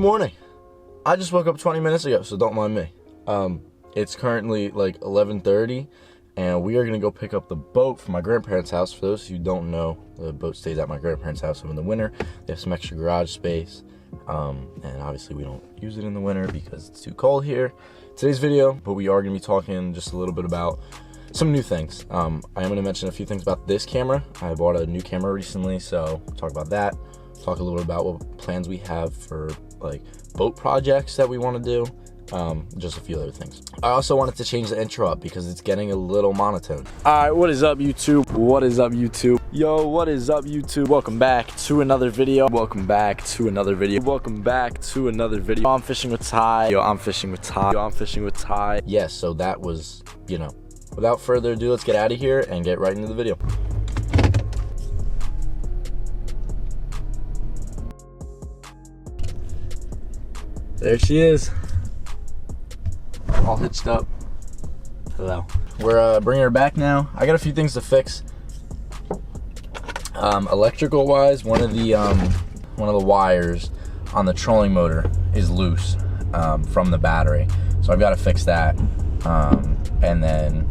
Good morning. I just woke up 20 minutes ago, so don't mind me. It's currently like 11:30, and we are gonna go pick up the boat from my grandparents' house. For those who don't know, the boat stays at my grandparents' house in the winter. They have some extra garage space, and obviously we don't use it in the winter because it's too cold here. Today's video, but we are gonna be talking just a little bit about some new things. I am gonna mention a few things about this camera. I bought a new camera recently, so we'll talk about that. Talk a little bit about what plans we have for like boat projects that we want to do. Just a few other things. I also wanted to change the intro up because it's getting a little monotone. Alright, what is up YouTube? What is up YouTube? Yo, what is up YouTube? Welcome back to another video. Welcome back to another video. Welcome back to another video. I'm fishing with Ty. Yo, I'm fishing with Ty. Yo, I'm fishing with Ty. Yes, so that was, you know, without further ado, let's get out of here and get right into the video. There she is, all hitched up. Hello. We're bringing her back now. I got a few things to fix. Electrical wise, one of the wires on the trolling motor is loose from the battery, so I've got to fix that. And then,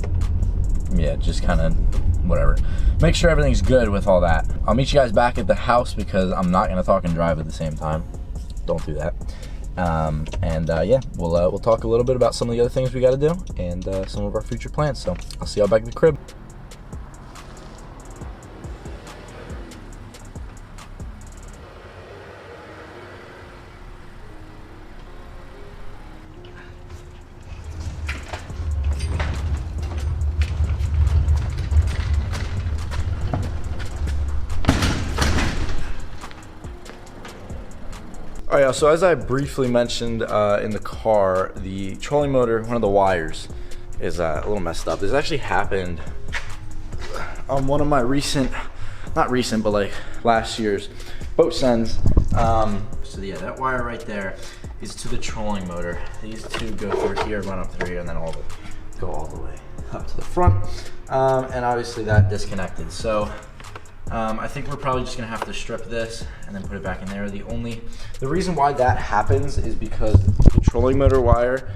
yeah, just kind of whatever. Make sure everything's good with all that. I'll meet you guys back at the house because I'm not gonna talk and drive at the same time. Don't do that. Yeah, we'll talk a little bit about some of the other things we got to do and some of our future plans. So I'll see y'all back at the crib. Alright, y'all, so as I briefly mentioned in the car, the trolling motor, one of the wires, is a little messed up. This actually happened on one of my not recent, but like last year's boat sends. So yeah, that wire right there is to the trolling motor. These two go through here, run up through here, and then go all the way up to the front. And obviously that disconnected. So I think we're probably just gonna have to strip this and then put it back in there. The reason why that happens is because the trolling motor wire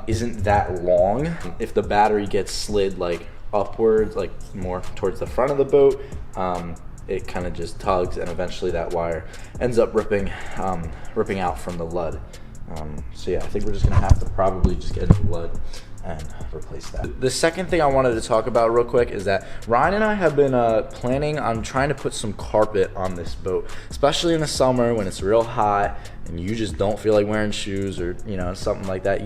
isn't that long. If the battery gets slid like upwards, like more towards the front of the boat, it kind of just tugs, and eventually that wire ends up ripping out from the lug. So yeah, I think we're just gonna have to probably just get a new lug and replace that. The second thing I wanted to talk about real quick is that Ryan and I have been planning on trying to put some carpet on this boat, especially in the summer when it's real hot and you just don't feel like wearing shoes or, you know, something like that.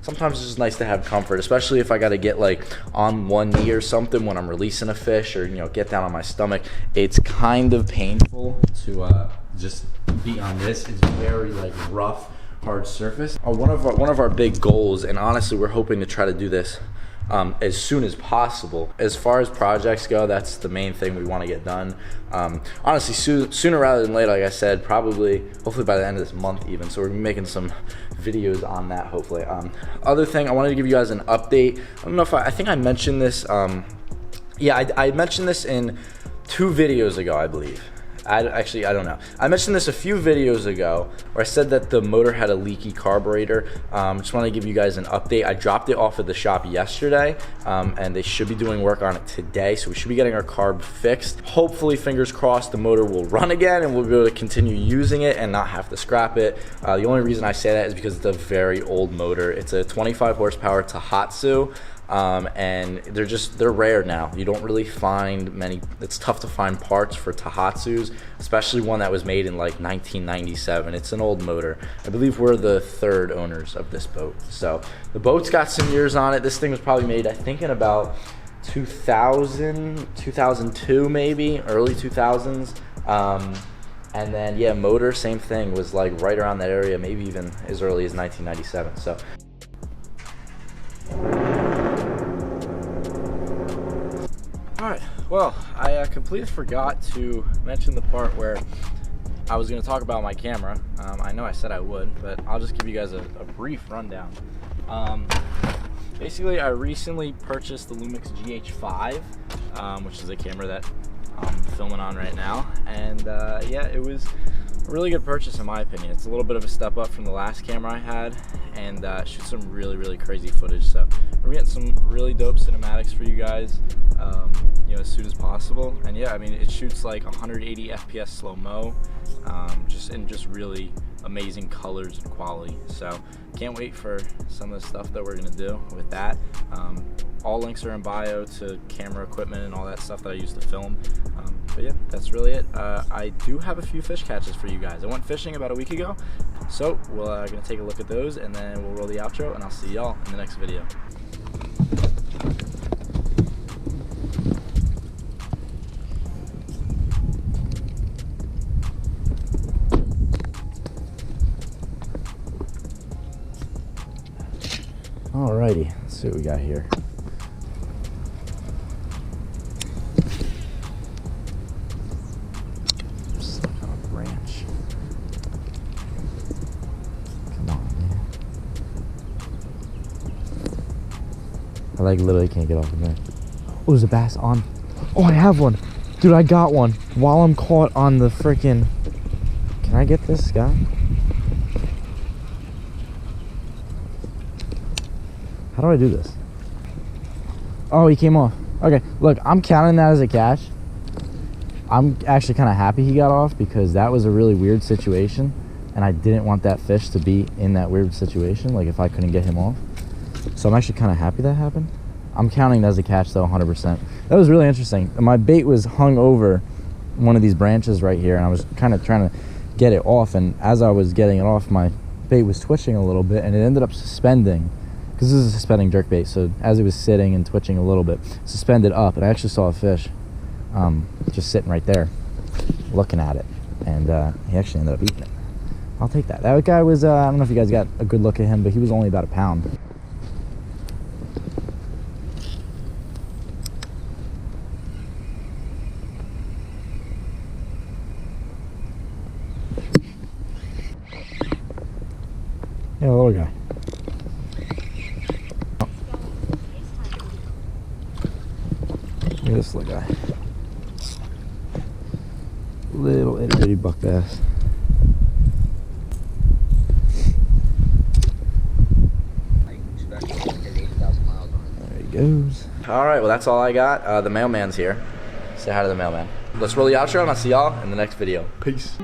Sometimes it's just nice to have comfort, especially if I got to get like on one knee or something when I'm releasing a fish, or, you know, get down on my stomach. It's kind of painful to just be on this. It's very like rough, hard surface. One of our big goals, and honestly we're hoping to try to do this as soon as possible. As far as projects go, that's the main thing we want to get done. Honestly, sooner rather than later, like I said, hopefully by the end of this month even. So we're making some videos on that, hopefully. Other thing, I wanted to give you guys an update. I don't know if I think I mentioned this. Yeah, I mentioned this in 2 videos ago, I believe. I don't know. I mentioned this a few videos ago where I said that the motor had a leaky carburetor. Just want to give you guys an update. I dropped it off at the shop yesterday, and they should be doing work on it today. So we should be getting our carb fixed. Hopefully, fingers crossed, the motor will run again and we'll be able to continue using it and not have to scrap it. The only reason I say that is because it's a very old motor. It's a 25 horsepower Tohatsu. And they're rare now. You don't really find many. It's tough to find parts for Tohatsus, especially one that was made in like 1997. It's an old motor. I believe we're the 3rd owners of this boat. So the boat's got some years on it. This thing was probably made, I think, in about 2000, 2002 maybe, early 2000s. And then yeah, motor, same thing, was like right around that area, maybe even as early as 1997. So alright, well, I completely forgot to mention the part where I was going to talk about my camera. I know I said I would, but I'll just give you guys a brief rundown. Basically, I recently purchased the Lumix GH5, which is a camera that I'm filming on right now, and yeah, it was a really good purchase in my opinion. It's a little bit of a step up from the last camera I had, and shoots some really crazy footage. So we're getting some really dope cinematics for you guys, you know, as soon as possible. And yeah, I mean, it shoots like 180 FPS slow-mo, just really amazing colors and quality. So can't wait for some of the stuff that we're gonna do with that. All links are in bio to camera equipment and all that stuff that I use to film. But yeah, that's really it. I do have a few fish catches for you guys. I went fishing about a week ago, so we're gonna take a look at those, and then we'll roll the outro, and I'll see y'all in the next video. Alrighty, let's see what we got here. Stuck on a branch. Come on, man. I like literally can't get off the branch. Oh, there's a bass on. Oh, I have one. Dude, I got one while I'm caught on the freaking. Can I get this guy? How do I do this? Oh, he came off. Okay, look, I'm counting that as a catch. I'm actually kind of happy he got off because that was a really weird situation, and I didn't want that fish to be in that weird situation, like if I couldn't get him off. So I'm actually kind of happy that happened. I'm counting that as a catch though, 100%. That was really interesting. My bait was hung over one of these branches right here, and I was kind of trying to get it off, and as I was getting it off, my bait was twitching a little bit, and it ended up suspending. Because this is a suspending jerkbait, so as it was sitting and twitching a little bit, suspended up, and I actually saw a fish just sitting right there, looking at it, and he actually ended up eating it. I'll take that. That guy was, I don't know if you guys got a good look at him, but he was only about a pound. Yeah, a little guy. Look at this little guy. Little itty bitty buck bass. There he goes. Alright, well that's all I got. The mailman's here. Say hi to the mailman. Let's roll the outro and I'll see y'all in the next video. Peace.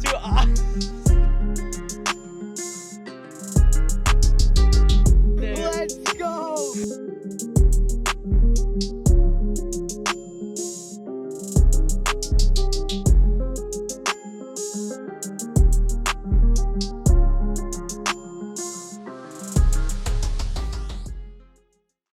Dude,